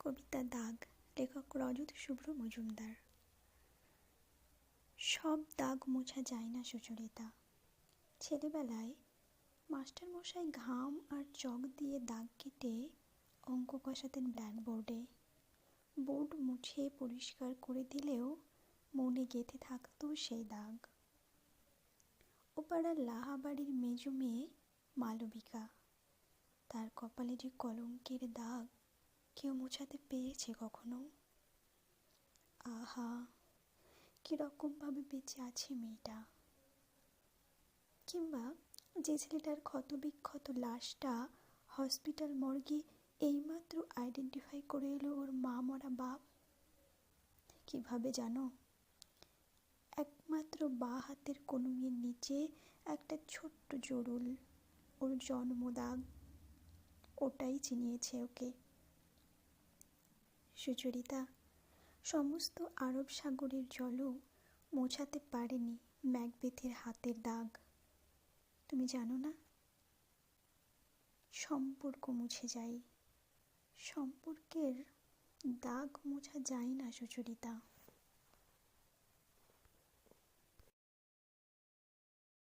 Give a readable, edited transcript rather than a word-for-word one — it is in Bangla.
কবিতা দাগ, লেখক রজত শুভ্র মজুমদার। সব দাগ মোছা যায় না সুচরিতা। ছেলেবেলায় মাস্টারমশাই ঘাম আর চক দিয়ে দাগ কেটে অঙ্ক কষাতেন ব্ল্যাকবোর্ডে। বোর্ড মুছে পরিষ্কার করে দিলেও মনে গেঁথে থাকত সেই দাগ। ও পাড়ার লাহাবাড়ির মেজো মেয়ে মালবিকা, তার কপালে যে কলঙ্কের দাগ কেউ মোছাতে পেরেছে কখনো? আহা, কিরকমভাবে বেঁচে আছে মেয়েটা। কিংবা যে ছেলেটার ক্ষতবিক্ষত লাশটা হসপিটাল মর্গে এইমাত্র আইডেন্টিফাই করে এলো ওর মা মরা বাপ। কিভাবে জানো? একমাত্র বাঁ হাতের কনুইয়ের নিচে একটা ছোট্ট জরুল, ওর জন্মদাগ। ওটাই চিনিয়েছে ওকে। সুচরিতা সমস্ত আরব সাগরের জলও মোছাতে পারেনি ম্যাকবেথের হাতের দাগ। তুমি জানো না, সম্পর্ক মুছে যায়, সম্পর্কের দাগ মোছা যায় না সুচরিতা।